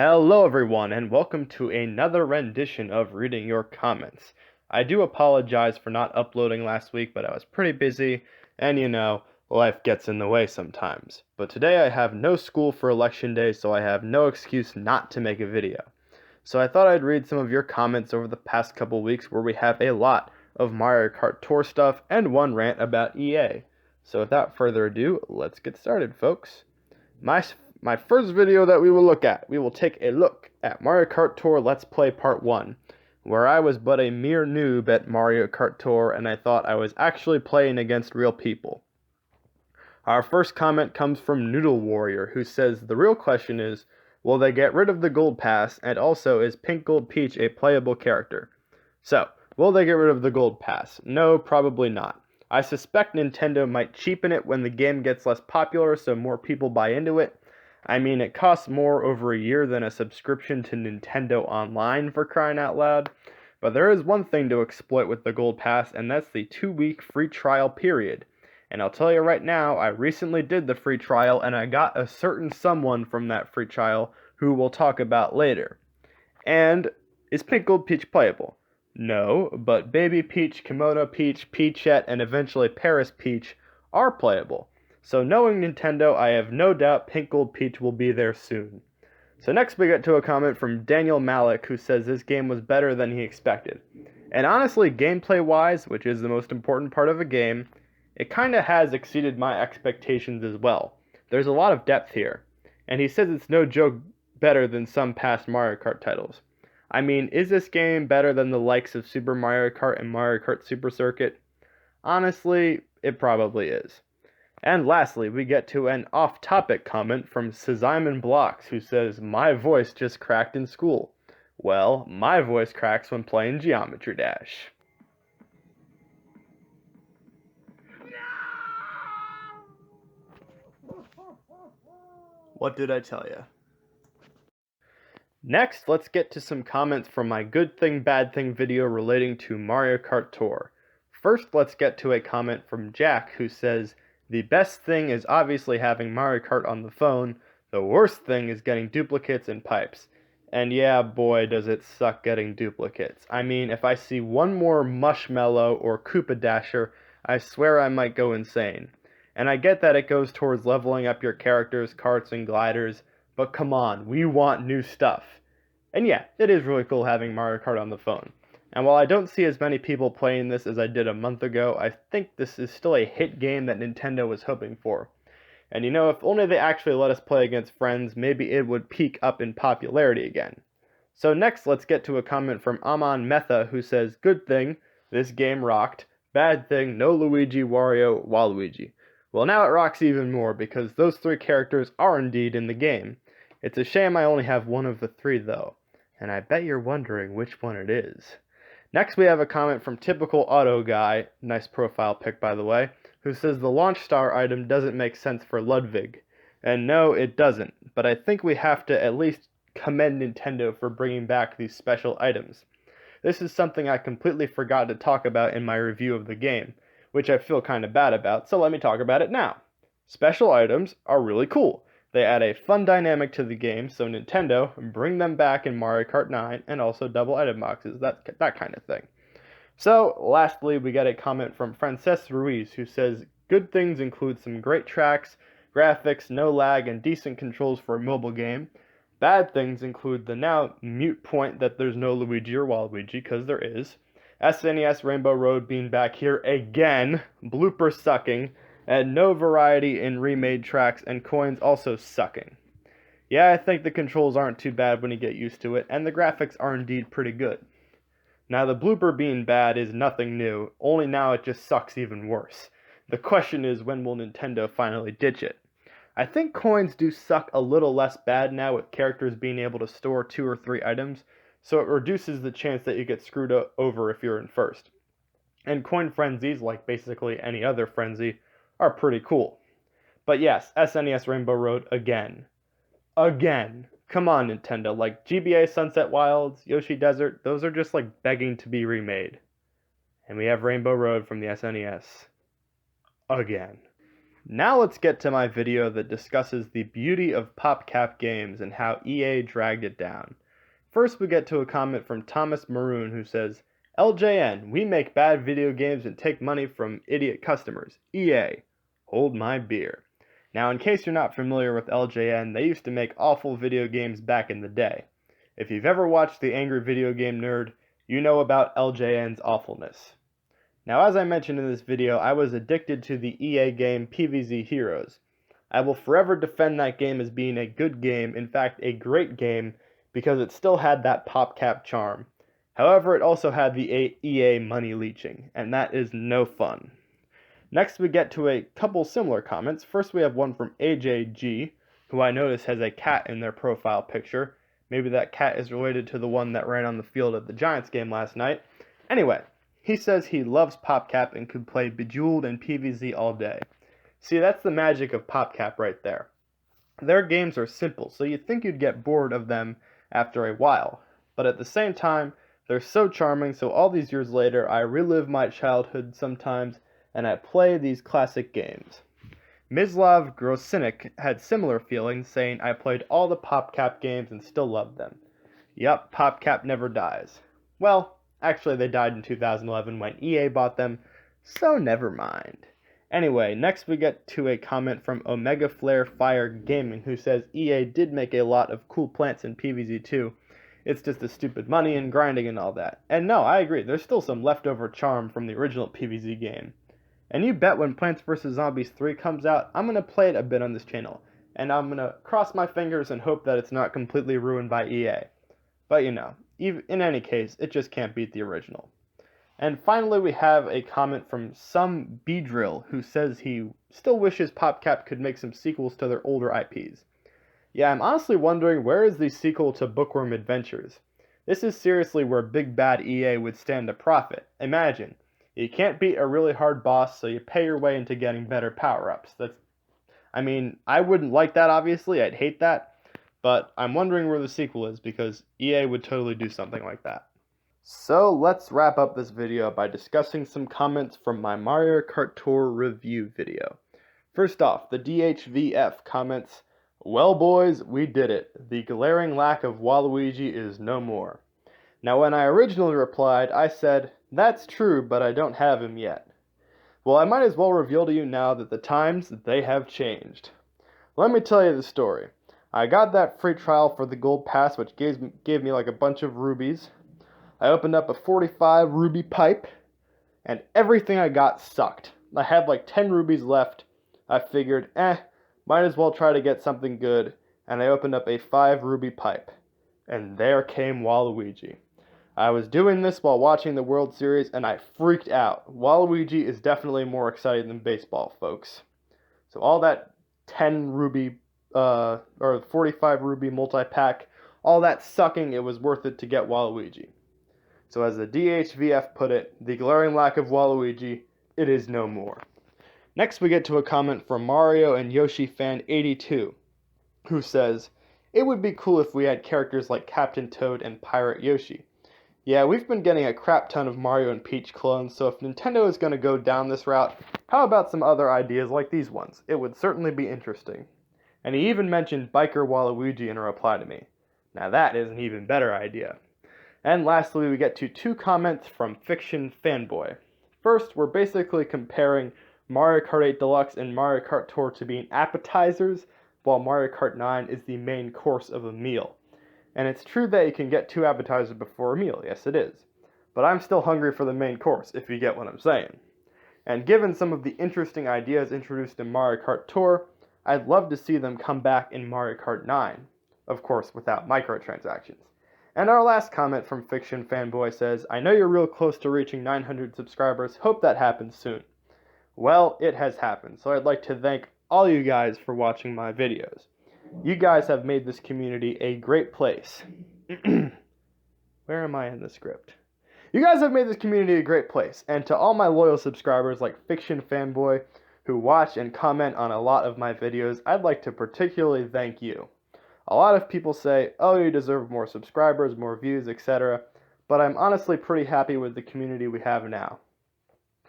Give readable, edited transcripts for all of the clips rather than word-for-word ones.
Hello everyone, and welcome to another rendition of Reading Your Comments. I do apologize for not uploading last week, but I was pretty busy, and life gets in the way sometimes. But today I have no school for election day, so I have no excuse not to make a video. So I thought I'd read some of your comments over the past couple weeks where we have a lot of Mario Kart Tour stuff and one rant about EA. So without further ado, let's get started, folks. My first video that we will take a look at Mario Kart Tour Let's Play Part 1, where I was but a mere noob at Mario Kart Tour and I thought I was actually playing against real people. Our first comment comes from Noodle Warrior, who says the real question is, will they get rid of the Gold Pass, and also is Pink Gold Peach a playable character? So, will they get rid of the Gold Pass? No, probably not. I suspect Nintendo might cheapen it when the game gets less popular so more people buy into it. I mean, it costs more over a year than a subscription to Nintendo Online, for crying out loud. But there is one thing to exploit with the Gold Pass, and that's the 2-week free trial period. And I'll tell you right now, I recently did the free trial, and I got a certain someone from that free trial who we'll talk about later. And is Pink Gold Peach playable? No, but Baby Peach, Kimono Peach, Peachette, and eventually Paris Peach are playable. So knowing Nintendo, I have no doubt Pink Gold Peach will be there soon. So next we get to a comment from Daniel Malik, who says this game was better than he expected. And honestly, gameplay-wise, which is the most important part of a game, it kinda has exceeded my expectations as well. There's a lot of depth here. And he says it's no joke better than some past Mario Kart titles. I mean, is this game better than the likes of Super Mario Kart and Mario Kart Super Circuit? Honestly, it probably is. And lastly, we get to an off-topic comment from Simon Blocks, who says, my voice just cracked in school. Well, my voice cracks when playing Geometry Dash. What did I tell you? Next, let's get to some comments from my Good Thing Bad Thing video relating to Mario Kart Tour. First, let's get to a comment from Jack, who says, the best thing is obviously having Mario Kart on the phone. The worst thing is getting duplicates and pipes. And yeah, boy, does it suck getting duplicates. I mean, if I see one more Mushmallow or Koopa Dasher, I swear I might go insane. And I get that it goes towards leveling up your characters, karts, and gliders, but come on, we want new stuff. And yeah, it is really cool having Mario Kart on the phone. And while I don't see as many people playing this as I did a month ago, I think this is still a hit game that Nintendo was hoping for. And if only they actually let us play against friends, maybe it would peak up in popularity again. So next, let's get to a comment from Aman Metha, who says, good thing, this game rocked. Bad thing, no Luigi, Wario, Waluigi. Well, now it rocks even more, because those 3 characters are indeed in the game. It's a shame I only have one of the 3, though. And I bet you're wondering which one it is. Next we have a comment from Typical Auto Guy, nice profile pic by the way, who says the Launch Star item doesn't make sense for Ludwig. And no, it doesn't, but I think we have to at least commend Nintendo for bringing back these special items. This is something I completely forgot to talk about in my review of the game, which I feel kinda bad about, so let me talk about it now. Special items are really cool. They add a fun dynamic to the game, so Nintendo, bring them back in Mario Kart 9, and also double item boxes, that kind of thing. So, lastly, we get a comment from Frances Ruiz, who says, good things include some great tracks, graphics, no lag, and decent controls for a mobile game. Bad things include the now mute point that there's no Luigi or Waluigi, because there is. SNES Rainbow Road being back here again, blooper sucking, and no variety in remade tracks, and coins also sucking. Yeah, I think the controls aren't too bad when you get used to it, and the graphics are indeed pretty good. Now the blooper being bad is nothing new, only now it just sucks even worse. The question is, when will Nintendo finally ditch it? I think coins do suck a little less bad now with characters being able to store 2 or 3 items, so it reduces the chance that you get screwed over if you're in first. And coin frenzies, like basically any other frenzy, are pretty cool. But yes, SNES Rainbow Road again. Again. Come on, Nintendo. Like GBA Sunset Wilds, Yoshi Desert, those are just like begging to be remade. And we have Rainbow Road from the SNES. Again. Now let's get to my video that discusses the beauty of PopCap games and how EA dragged it down. First we get to a comment from Thomas Maroon who says, LJN, we make bad video games and take money from idiot customers. EA, hold my beer. Now in case you're not familiar with LJN, they used to make awful video games back in the day. If you've ever watched The Angry Video Game Nerd, you know about LJN's awfulness. Now as I mentioned in this video, I was addicted to the EA game PvZ Heroes. I will forever defend that game as being a good game, in fact a great game, because it still had that PopCap charm. However, it also had the EA money leeching, and that is no fun. Next we get to a couple similar comments. First we have one from AJG, who I notice has a cat in their profile picture. Maybe that cat is related to the one that ran on the field at the Giants game last night. Anyway, he says he loves PopCap and could play Bejeweled and PvZ all day. See, that's the magic of PopCap right there. Their games are simple, so you'd think you'd get bored of them after a while. But at the same time, they're so charming, so all these years later, I relive my childhood sometimes, and I play these classic games. Mislav Grosinik had similar feelings, saying I played all the PopCap games and still loved them. Yup, PopCap never dies. Well, actually they died in 2011 when EA bought them, so never mind. Anyway, next we get to a comment from Omega Flare Fire Gaming, who says EA did make a lot of cool plants in PvZ 2. It's just the stupid money and grinding and all that. And no, I agree, there's still some leftover charm from the original PvZ game. And you bet when Plants vs. Zombies 3 comes out, I'm going to play it a bit on this channel. And I'm going to cross my fingers and hope that it's not completely ruined by EA. But you know, in any case, it just can't beat the original. And finally we have a comment from Some Beedrill, who says he still wishes PopCap could make some sequels to their older IPs. Yeah, I'm honestly wondering where is the sequel to Bookworm Adventures? This is seriously where big bad EA would stand to profit. Imagine, you can't beat a really hard boss, so you pay your way into getting better power-ups. I wouldn't like that obviously, I'd hate that, but I'm wondering where the sequel is because EA would totally do something like that. So let's wrap up this video by discussing some comments from my Mario Kart Tour review video. First off, the DHVF comments, well boys, we did it. The glaring lack of Waluigi is no more. Now when I originally replied, I said, that's true, but I don't have him yet. Well, I might as well reveal to you now that the times, they have changed. Let me tell you the story. I got that free trial for the gold pass, which gave me like a bunch of rubies. I opened up a 45 ruby pipe, and everything I got sucked. I had like 10 rubies left. I figured, might as well try to get something good, and I opened up a 5 ruby pipe. And there came Waluigi. I was doing this while watching the World Series, and I freaked out. Waluigi is definitely more exciting than baseball, folks. So all that 10 ruby, or 45 ruby multi-pack, all that sucking, it was worth it to get Waluigi. So as the DHVF put it, the glaring lack of Waluigi, it is no more. Next we get to a comment from Mario and Yoshi fan 82, who says, it would be cool if we had characters like Captain Toad and Pirate Yoshi. Yeah, we've been getting a crap ton of Mario and Peach clones, so if Nintendo is going to go down this route, how about some other ideas like these ones? It would certainly be interesting. And he even mentioned Biker Waluigi in a reply to me. Now that is an even better idea. And lastly, we get to 2 comments from Fiction Fanboy. First, we're basically comparing Mario Kart 8 Deluxe and Mario Kart Tour to being appetizers, while Mario Kart 9 is the main course of a meal. And it's true that you can get 2 appetizers before a meal, yes it is. But I'm still hungry for the main course, if you get what I'm saying. And given some of the interesting ideas introduced in Mario Kart Tour, I'd love to see them come back in Mario Kart 9. Of course, without microtransactions. And our last comment from Fiction Fanboy says, I know you're real close to reaching 900 subscribers, hope that happens soon. Well, it has happened, so I'd like to thank all you guys for watching my videos. You guys have made this community a great place. Where am I in the script? You guys have made this community a great place, and to all my loyal subscribers like Fiction Fanboy, who watch and comment on a lot of my videos, I'd like to particularly thank you. A lot of people say, oh, you deserve more subscribers, more views, etc., but I'm honestly pretty happy with the community we have now.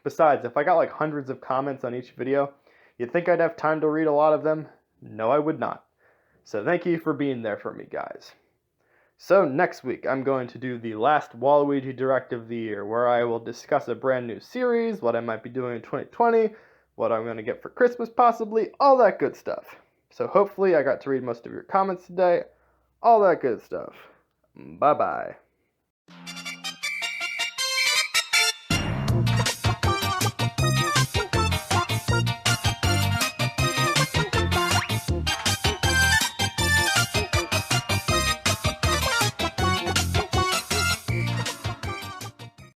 Besides, if I got like hundreds of comments on each video, You think I'd have time to read a lot of them? No, I would not. So thank you for being there for me, guys. So next week, I'm going to do the last Waluigi Direct of the year, where I will discuss a brand new series, what I might be doing in 2020, what I'm going to get for Christmas possibly, all that good stuff. So hopefully I got to read most of your comments today, all that good stuff. Bye-bye.